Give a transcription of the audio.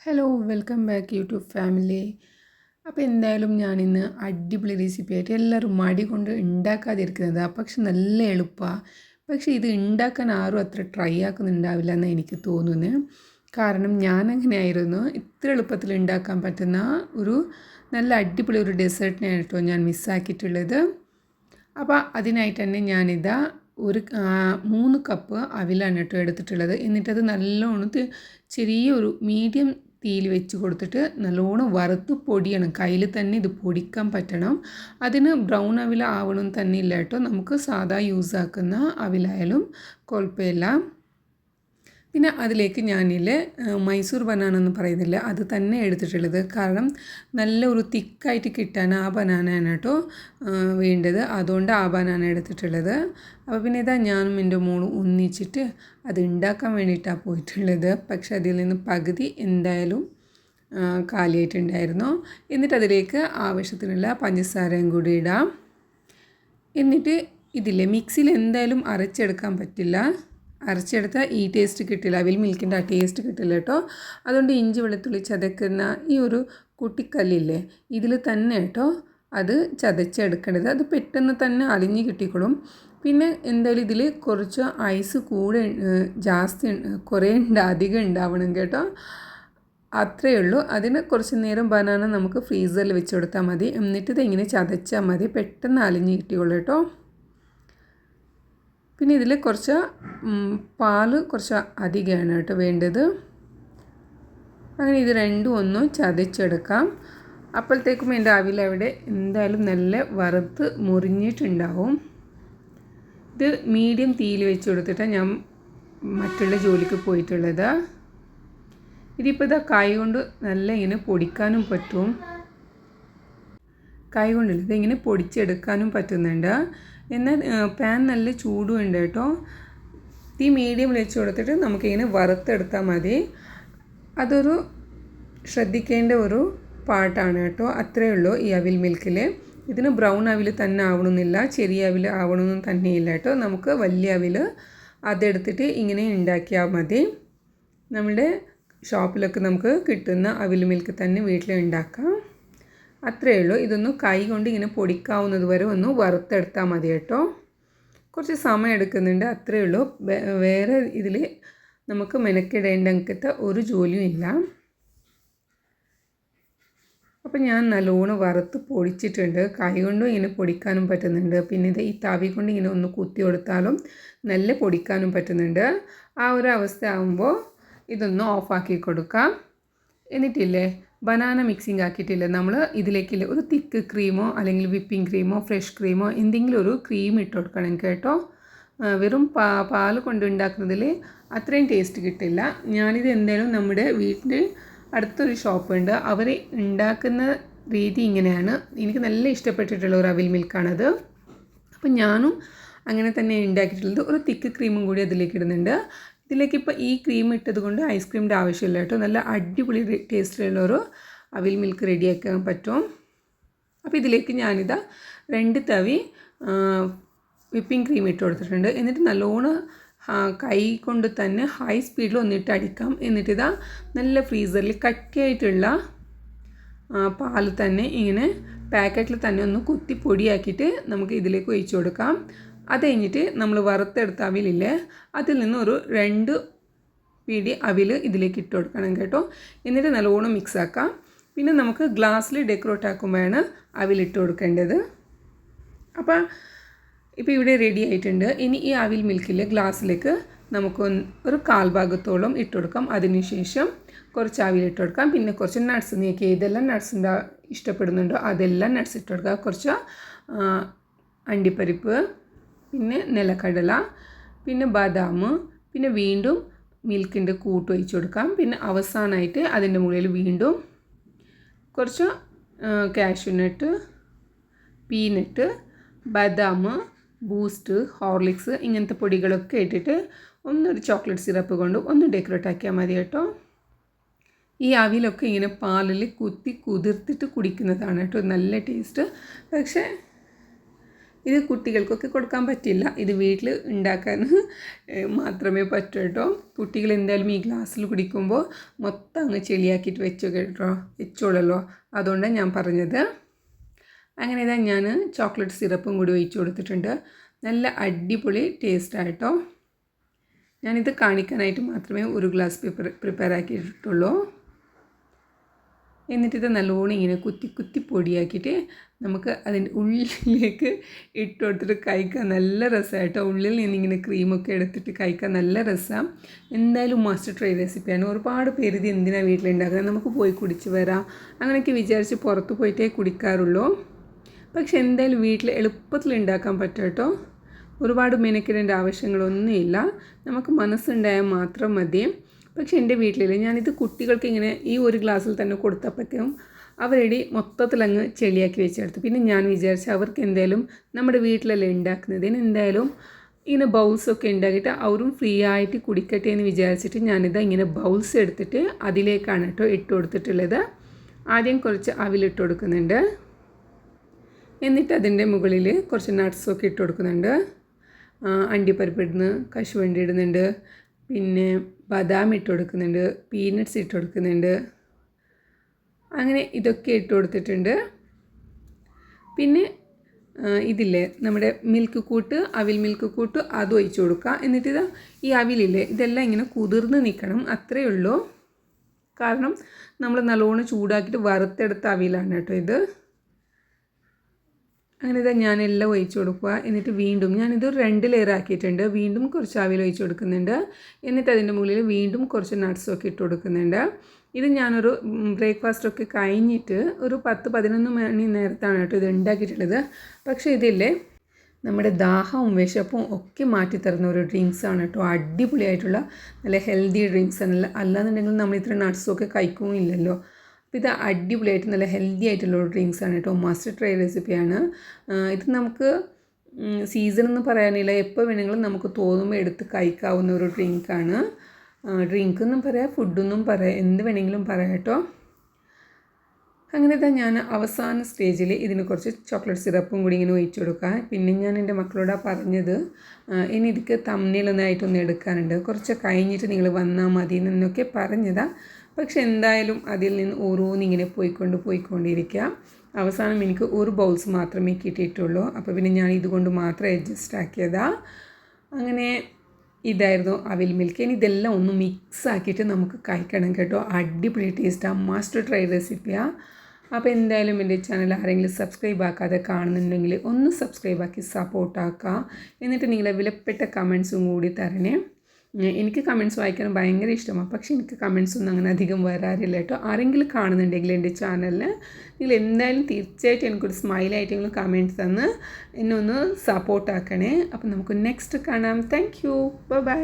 Hello welcome back YouTube family. അപ്പോൾ എന്തായാലും ഞാനിന്ന് അടിപൊളി റെസിപ്പി ആയിട്ട് എല്ലാവരും മടി കൊണ്ട് ഉണ്ടാക്കാതിരിക്കുന്നതാണ്. പക്ഷെ നല്ല എളുപ്പമാണ്. പക്ഷേ ഇത് ഉണ്ടാക്കാൻ ആരും അത്ര ട്രൈ ആക്കുന്നുണ്ടാവില്ല എന്ന് എനിക്ക് തോന്നുന്നു. കാരണം ഞാനങ്ങനെയായിരുന്നു. ഇത്ര എളുപ്പത്തിൽ ഉണ്ടാക്കാൻ പറ്റുന്ന ഒരു നല്ല അടിപൊളി ഒരു ഡെസേർട്ടിനാണ് കേട്ടോ ഞാൻ മിസ്സാക്കിയിട്ടുള്ളത്. അപ്പോൾ അതിനായിട്ട് തന്നെ ഞാനിതാ ഒരു 3 കപ്പ് അവിലാണ് കേട്ടോ എടുത്തിട്ടുള്ളത്. എന്നിട്ടത് നല്ലോണം ചെറിയൊരു മീഡിയം തീയിൽ വെച്ച് കൊടുത്തിട്ട് നല്ലോണം വറുത്ത് പൊടിയണം. കയ്യിൽ തന്നെ ഇത് പൊടിക്കാൻ പറ്റണം. അതിന് ബ്രൗൺ അവിൽ ആവണം തന്നെ ഇല്ല കേട്ടോ. നമുക്ക് സാധാ യൂസ് ആക്കുന്ന അവിലായാലും കുഴപ്പമില്ല. പിന്നെ അതിലേക്ക് ഞാനില്ലേ മൈസൂർ ബനാന എന്ന് പറയുന്നില്ല, അത് തന്നെ എടുത്തിട്ടുള്ളത്. കാരണം നല്ല ഒരു തിക്കായിട്ട് കിട്ടാൻ ആ ബനാനയാണ് കേട്ടോ വേണ്ടത്. അതുകൊണ്ട് ആ ബനാന എടുത്തിട്ടുള്ളത്. അപ്പോൾ പിന്നെ ഇതാ ഞാനും എൻ്റെ മോളും ഒന്നിച്ചിട്ട് അത് ഉണ്ടാക്കാൻ വേണ്ടിയിട്ടാണ് പോയിട്ടുള്ളത്. പക്ഷെ അതിൽ നിന്ന് പകുതി എന്തായാലും കാലിയായിട്ടുണ്ടായിരുന്നു. എന്നിട്ട് അതിലേക്ക് ആവശ്യത്തിനുള്ള പഞ്ചസാരയും കൂടി ഇടാം. എന്നിട്ട് ഇതില്ലേ മിക്സിയിൽ എന്തായാലും അരച്ചെടുക്കാൻ പറ്റില്ല. അരച്ചെടുത്താൽ ഈ ടേസ്റ്റ് കിട്ടില്ല, അവിൽ മിൽക്കിൻ്റെ ആ ടേസ്റ്റ് കിട്ടില്ല കേട്ടോ. അതുകൊണ്ട് ഇഞ്ചി വെളുത്തുള്ളി ചതക്കുന്ന ഈ ഒരു കുട്ടിക്കല്ലില്ലേ, ഇതിൽ തന്നെ കേട്ടോ അത് ചതച്ചെടുക്കേണ്ടത്. അത് പെട്ടെന്ന് തന്നെ അലിഞ്ഞ് കിട്ടിക്കോളും. പിന്നെ എന്തായാലും ഇതിൽ കുറച്ച് ഐസ് കൂടെ ജാസ്തി കുറേ അധികം ഉണ്ടാവണം കേട്ടോ. അത്രയേ ഉള്ളൂ. അതിന് കുറച്ച് നേരം ബനാന നമുക്ക് ഫ്രീസറിൽ വെച്ച് കൊടുത്താൽ മതി. എന്നിട്ട് ഇതിങ്ങനെ ചതച്ചാൽ മതി, പെട്ടെന്ന് അലിഞ്ഞ് കിട്ടിയോളൂ കേട്ടോ. പിന്നെ ഇതിൽ കുറച്ച് പാൽ കുറച്ച് അധികമാണ് കേട്ടോ വേണ്ടത്. അങ്ങനെ ഇത് രണ്ടും ഒന്ന് ചതച്ചെടുക്കാം. അപ്പോഴത്തേക്കും എൻ്റെ അവിലവിടെ എന്തായാലും നല്ല വറുത്ത് മുറിഞ്ഞിട്ടുണ്ടാവും. ഇത് മീഡിയം തീയിൽ വെച്ച് കൊടുത്തിട്ടാണ് ഞാൻ മറ്റുള്ള ജോലിക്ക് പോയിട്ടുള്ളത്. ഇതിപ്പോൾ ഇതാ കൈ കൊണ്ട് നല്ല ഇങ്ങനെ പൊടിക്കാനും പറ്റും. കൈ കൊണ്ടില്ല, ഇതിങ്ങനെ പൊടിച്ചെടുക്കാനും പറ്റുന്നുണ്ട്. എന്നാൽ പാൻ നല്ല ചൂടുണ്ട് കേട്ടോ. തീ മീഡിയം വെച്ച് കൊടുത്തിട്ട് നമുക്കിങ്ങനെ വറുത്തെടുത്താൽ മതി. അതൊരു ശ്രദ്ധിക്കേണ്ട ഒരു പാർട്ടാണ് കേട്ടോ. അത്രയേ ഉള്ളൂ ഈ അവിൽ മിൽക്കിൽ. ഇതിന് ബ്രൗൺ അവിൽ തന്നെ ആവണമെന്നില്ല, ചെറിയ അവിൽ ആവണമെന്നും തന്നെയില്ല കേട്ടോ. നമുക്ക് വലിയ അവിൽ അതെടുത്തിട്ട് ഇങ്ങനെ ഉണ്ടാക്കിയാൽ മതി. നമ്മുടെ ഷോപ്പിലൊക്കെ നമുക്ക് കിട്ടുന്ന അവിൽ മിൽക്ക് തന്നെ വീട്ടിൽ ഉണ്ടാക്കാം. അത്രയേ ഉള്ളൂ. ഇതൊന്ന് കൈ കൊണ്ട് ഇങ്ങനെ പൊടിക്കാവുന്നത് വരെ ഒന്ന് വറുത്തെടുത്താൽ മതി കേട്ടോ. കുറച്ച് സമയം എടുക്കുന്നുണ്ട്, അത്രയേ ഉള്ളൂ. വേറെ ഇതിൽ നമുക്ക് മെനക്കിടേണ്ടത്തെ ഒരു ജോലിയും ഇല്ല. അപ്പോൾ ഞാൻ നല്ലോണം വറുത്ത് പൊടിച്ചിട്ടുണ്ട്. കൈ കൊണ്ടും ഇങ്ങനെ പൊടിക്കാനും പറ്റുന്നുണ്ട്. പിന്നെ ഇത് ഈ തവി കൊണ്ട് ഇങ്ങനെ ഒന്ന് കുത്തി കൊടുത്താലും നല്ല പൊടിക്കാനും പറ്റുന്നുണ്ട്. ആ ഒരു അവസ്ഥ ആകുമ്പോൾ ഇതൊന്ന് ഓഫാക്കി കൊടുക്കാം. എന്നിട്ടില്ലേ ബനാന മിക്സിങ് ആക്കിയിട്ടില്ല നമ്മൾ ഇതിലേക്കില്ല ഒരു തിക്ക് ക്രീമോ അല്ലെങ്കിൽ വിപ്പിംഗ് ക്രീമോ ഫ്രഷ് ക്രീമോ എന്തെങ്കിലും ഒരു ക്രീം ഇട്ട് കൊടുക്കണം കേട്ടോ. വെറും പാൽ കൊണ്ട് ഉണ്ടാക്കുന്നതിൽ അത്രയും ടേസ്റ്റ് കിട്ടില്ല. ഞാനിത് എന്തായാലും നമ്മുടെ വീട്ടിൻ്റെ അടുത്തൊരു ഷോപ്പുണ്ട്, അവർ ഉണ്ടാക്കുന്ന രീതി ഇങ്ങനെയാണ്. എനിക്ക് നല്ല ഇഷ്ടപ്പെട്ടിട്ടുള്ള ഒരു അവിൽ മിൽക്കാണത്. അപ്പം ഞാനും അങ്ങനെ തന്നെ ഉണ്ടാക്കിയിട്ടുള്ളത്. ഒരു തിക്ക് ക്രീമും കൂടി അതിലേക്ക് ഇടുന്നുണ്ട്. ഇതിലേക്ക് ഇപ്പോൾ ഈ ക്രീം ഇട്ടത് കൊണ്ട് ഐസ്ക്രീമിൻ്റെ ആവശ്യമില്ല കേട്ടോ. നല്ല അടിപൊളി ടേസ്റ്റിലുള്ളൊരു അവിൽ മിൽക്ക് റെഡിയാക്കാൻ പറ്റും. അപ്പോൾ ഇതിലേക്ക് ഞാനിതാ 2 തവി വിപ്പിംഗ് ക്രീം ഇട്ട് കൊടുത്തിട്ടുണ്ട്. എന്നിട്ട് നല്ലോണം കൈ കൊണ്ട് തന്നെ ഹൈ സ്പീഡിൽ ഒന്നിട്ട് അടിക്കാം. എന്നിട്ടിതാ നല്ല ഫ്രീസറിൽ കട്ടിയായിട്ടുള്ള പാൽ തന്നെ ഇങ്ങനെ പാക്കറ്റിൽ തന്നെ ഒന്ന് കുത്തി പൊടിയാക്കിയിട്ട് നമുക്ക് ഇതിലേക്ക് ഒഴിച്ചു കൊടുക്കാം. അത് കഴിഞ്ഞിട്ട് നമ്മൾ വറുത്തെടുത്ത അവിലില്ലേ, അതിൽ നിന്ന് ഒരു 2 പിടി അവിൽ ഇതിലേക്ക് ഇട്ട് കൊടുക്കണം കേട്ടോ. എന്നിട്ട് നല്ലോണം മിക്സ് ആക്കാം. പിന്നെ നമുക്ക് ഗ്ലാസ്സിൽ ഡെക്കറേറ്റ് ആക്കുമ്പോഴാണ് അവിലിട്ട് കൊടുക്കേണ്ടത്. അപ്പോൾ ഇപ്പോൾ ഇവിടെ റെഡി ആയിട്ടുണ്ട്. ഇനി ഈ അവിൽ മിൽക്കിൽ ഗ്ലാസ്സിലേക്ക് നമുക്ക് ഒരു 1/4 ഭാഗത്തോളം ഇട്ട് കൊടുക്കാം. അതിനുശേഷം കുറച്ച് അവിലിട്ട് കൊടുക്കാം. പിന്നെ കുറച്ച് നട്ട്സ്, നിങ്ങൾക്ക് ഏതെല്ലാം നട്ട്സിൻ്റെ ഇഷ്ടപ്പെടുന്നുണ്ടോ അതെല്ലാം നട്ട്സ് ഇട്ട് കൊടുക്കുക. കുറച്ച് അണ്ടിപ്പരിപ്പ്, പിന്നെ നിലക്കടല, പിന്നെ ബദാം, പിന്നെ വീണ്ടും മിൽക്കിൻ്റെ കൂട്ട് ഒഴിച്ച് കൊടുക്കാം. പിന്നെ അവസാനമായിട്ട് അതിൻ്റെ മുകളിൽ വീണ്ടും കുറച്ച് കാഷ്യൂനട്ട്, പീനട്ട്, ബദാം, ബൂസ്റ്റ്, ഹോർലിക്സ് ഇങ്ങനത്തെ പൊടികളൊക്കെ ഇട്ടിട്ട് ഒന്നൊരു ചോക്ലേറ്റ് സിറപ്പ് കൊണ്ട് ഒന്ന് ഡെക്കറേറ്റ് ആക്കിയാൽ മതി കേട്ടോ. ഈ അവിലൊക്കെ ഇങ്ങനെ പാലിൽ കുതിർത്തിട്ട് കുടിക്കുന്നതാണ് കേട്ടോ നല്ല ടേസ്റ്റ്. പക്ഷേ ഇത് കുട്ടികൾക്കൊക്കെ കൊടുക്കാൻ പറ്റില്ല, ഇത് വീട്ടിൽ ഉണ്ടാക്കാൻ മാത്രമേ പറ്റൂ കേട്ടോ. കുട്ടികൾ എന്തായാലും ഈ ഗ്ലാസ്സിൽ കുടിക്കുമ്പോൾ മൊത്തം അങ്ങ് ചെളിയാക്കിയിട്ട് വെച്ചോളല്ലോ, അതുകൊണ്ടാണ് ഞാൻ പറഞ്ഞത്. അങ്ങനെ ഇതാ ഞാൻ ചോക്ലേറ്റ് സിറപ്പും കൂടി ഒഴിച്ചു കൊടുത്തിട്ടുണ്ട്. നല്ല അടിപൊളി ടേസ്റ്റായിട്ടോ. ഞാനിത് കാണിക്കാനായിട്ട് മാത്രമേ ഒരു ഗ്ലാസ് പ്രിപ്പയർ ആക്കിയിട്ടുള്ളൂ. എന്നിട്ടിത് നല്ലോണം ഇങ്ങനെ കുത്തി പൊടിയാക്കിയിട്ട് നമുക്ക് അതിൻ്റെ ഉള്ളിലേക്ക് ഇട്ട് കൊടുത്തിട്ട് കഴിക്കാൻ നല്ല രസമായിട്ടോ. ഉള്ളിൽ നിന്നിങ്ങനെ ക്രീമൊക്കെ എടുത്തിട്ട് കഴിക്കാൻ നല്ല രസമാണ്. എന്തായാലും മസ്റ്റ് ട്രൈ റെസിപ്പിയാണ്. ഒരുപാട് പേര് ഇത് എന്തിനാണ് വീട്ടിലുണ്ടാക്കുന്നത്, നമുക്ക് പോയി കുടിച്ച് വരാം അങ്ങനെയൊക്കെ വിചാരിച്ച് പുറത്ത് പോയിട്ടേ കുടിക്കാറുള്ളൂ. പക്ഷെ എന്തായാലും വീട്ടിൽ എളുപ്പത്തിൽ ഉണ്ടാക്കാൻ പറ്റും കേട്ടോ. ഒരുപാട് മെനക്കെടേണ്ട ആവശ്യങ്ങളൊന്നുമില്ല, നമുക്ക് മനസ്സുണ്ടായാൽ മാത്രം മതി. പക്ഷെ എൻ്റെ വീട്ടിലില്ല, ഞാനിത് കുട്ടികൾക്ക് ഇങ്ങനെ ഈ ഒരു ഗ്ലാസ്സിൽ തന്നെ കൊടുത്തപ്പോഴത്തേക്കും അവരുടെ മൊത്തത്തിലങ്ങ് ചെളിയാക്കി വെച്ചെടുത്തു. പിന്നെ ഞാൻ വിചാരിച്ചു അവർക്ക് എന്തായാലും നമ്മുടെ വീട്ടിലല്ലേ ഉണ്ടാക്കുന്നതിന് എന്തായാലും ഇങ്ങനെ ബൗൾസൊക്കെ ഉണ്ടാക്കിയിട്ട് അവരും ഫ്രീ ആയിട്ട് കുടിക്കട്ടെ എന്ന് വിചാരിച്ചിട്ട് ഞാനിത് ഇങ്ങനെ ബൗൾസ് എടുത്തിട്ട് അതിലേക്കാണ് കേട്ടോ ഇട്ട് കൊടുത്തിട്ടുള്ളത്. ആദ്യം കുറച്ച് അവിലിട്ട് കൊടുക്കുന്നുണ്ട്, എന്നിട്ട് അതിൻ്റെ മുകളിൽ കുറച്ച് നട്ട്സൊക്കെ ഇട്ട് കൊടുക്കുന്നുണ്ട്. അണ്ടിപ്പരിപ്പ് ഇടുന്നു, കശുവണ്ടി ഇടുന്നുണ്ട്, പിന്നെ ബദാം ഇട്ട് കൊടുക്കുന്നുണ്ട്, പീനട്ട്സ് ഇട്ട് കൊടുക്കുന്നുണ്ട്. അങ്ങനെ ഇതൊക്കെ ഇട്ട് കൊടുത്തിട്ടുണ്ട്. പിന്നെ ഇതില്ലേ നമ്മുടെ മിൽക്ക് കൂട്ട്, അവിൽ മിൽക്ക് കൂട്ട്, അത് ഒഴിച്ച് കൊടുക്കുക. എന്നിട്ട് ഈ അവിലില്ലേ ഇതെല്ലാം ഇങ്ങനെ കുതിർന്ന് നിൽക്കണം, അത്രയേ ഉള്ളൂ. കാരണം നമ്മൾ നല്ലോണം ചൂടാക്കിയിട്ട് വറുത്തെടുത്ത അവിലാണ് കേട്ടോ ഇത്. അങ്ങനെ ഞാനെല്ലാം ഒഴിച്ച് കൊടുക്കുക. എന്നിട്ട് വീണ്ടും ഞാനിത് 2 ലെയർ ആക്കിയിട്ടുണ്ട്. വീണ്ടും കുറച്ച് അവിൽ ഒഴിച്ച് കൊടുക്കുന്നുണ്ട്. എന്നിട്ട് അതിൻ്റെ മുകളിൽ വീണ്ടും കുറച്ച് നട്ട്സൊക്കെ ഇട്ട് കൊടുക്കുന്നുണ്ട്. ഇത് ഞാനൊരു ബ്രേക്ക്ഫാസ്റ്റൊക്കെ കഴിഞ്ഞിട്ട് ഒരു 10-11 മണി നേരത്താണ് കേട്ടോ ഇത് ഉണ്ടാക്കിയിട്ടുള്ളത്. പക്ഷേ ഇതില്ലേ നമ്മുടെ ദാഹവും വിശപ്പും ഒക്കെ മാറ്റിത്തരുന്ന ഒരു ഡ്രിങ്ക്സാണ് കേട്ടോ. അടിപൊളിയായിട്ടുള്ള നല്ല ഹെൽത്തി ഡ്രിങ്ക്സ് ആണ്. അല്ലാന്നുണ്ടെങ്കിൽ നമ്മൾ ഇത്ര നട്ട്സൊക്കെ കഴിക്കുമില്ലല്ലോ. അപ്പോൾ ഇത് അടിപൊളിയായിട്ട് നല്ല ഹെൽത്തി ആയിട്ടുള്ള ഒരു ഡ്രിങ്ക്സാണ് കേട്ടോ. മസ്റ്റ് ട്രൈ റെസിപ്പിയാണ്. ഇത് നമുക്ക് സീസൺ എന്ന് പറയാനില്ല, എപ്പോൾ വേണമെങ്കിലും നമുക്ക് തോന്നുമ്പോൾ എടുത്ത് കഴിക്കാവുന്ന ഒരു ഡ്രിങ്കാണ്. ഡ്രിങ്ക് എന്നും പറയാം, ഫുഡെന്നും പറയാം, എന്ത് വേണമെങ്കിലും പറയാം കേട്ടോ. അങ്ങനെ ഞാൻ അവസാന സ്റ്റേജിൽ ഇതിന് കുറച്ച് ചോക്ലേറ്റ് സിറപ്പും കൂടി ഇങ്ങനെ ഒഴിച്ചു കൊടുക്കുക. പിന്നെ ഞാൻ എൻ്റെ മക്കളോടാണ് പറഞ്ഞത് ഇനി ഇതിക്ക് തമ്മിലൊന്നായിട്ടൊന്ന് എടുക്കാനുണ്ട്, കുറച്ച് കഴിഞ്ഞിട്ട് നിങ്ങൾ വന്നാൽ മതി എന്നൊക്കെ പറഞ്ഞതാണ്. പക്ഷെ എന്തായാലും അതിൽ നിന്ന് ഓരോന്നിങ്ങനെ പോയിക്കൊണ്ടിരിക്കുക. അവസാനം എനിക്ക് ഒരു ബൗൾസ് മാത്രമേ കിട്ടിയിട്ടുള്ളൂ. അപ്പോൾ പിന്നെ ഞാൻ ഇതുകൊണ്ട് മാത്രം അഡ്ജസ്റ്റ് ആക്കിയതാണ്. അങ്ങനെ ഇതായിരുന്നു അവിൽ മിൽക്ക്. ഇനി ഇതെല്ലാം ഒന്ന് മിക്സ് ആക്കിയിട്ട് നമുക്ക് കഴിക്കണം കേട്ടോ. അടിപൊളി ടേസ്റ്റാണ്, മസ്റ്റ് ട്രൈ റെസിപ്പിയാണ്. അപ്പോൾ എന്തായാലും എൻ്റെ ചാനൽ ആരെങ്കിലും സബ്സ്ക്രൈബ് ആക്കാതെ കാണുന്നുണ്ടെങ്കിൽ ഒന്ന് സബ്സ്ക്രൈബ് ആക്കി സപ്പോർട്ടാക്കുക. എന്നിട്ട് നിങ്ങളെ വിലപ്പെട്ട കമൻസും കൂടി തരണേ. എനിക്ക് കമൻസ് വായിക്കാൻ ഭയങ്കര ഇഷ്ടമാണ്, പക്ഷേ എനിക്ക് കമൻസ് ഒന്നും അങ്ങനെ അധികം വരാറില്ല കേട്ടോ. ആരെങ്കിലും കാണുന്നുണ്ടെങ്കിൽ എൻ്റെ ചാനലിൽ നിങ്ങൾ എന്തായാലും തീർച്ചയായിട്ടും എനിക്കൊരു സ്മൈലായിട്ടെങ്കിലും കമൻസ് തന്ന് എന്നെ ഒന്ന് സപ്പോർട്ടാക്കണേ. അപ്പോൾ നമുക്ക് നെക്സ്റ്റ് കാണാം. Thank you, by.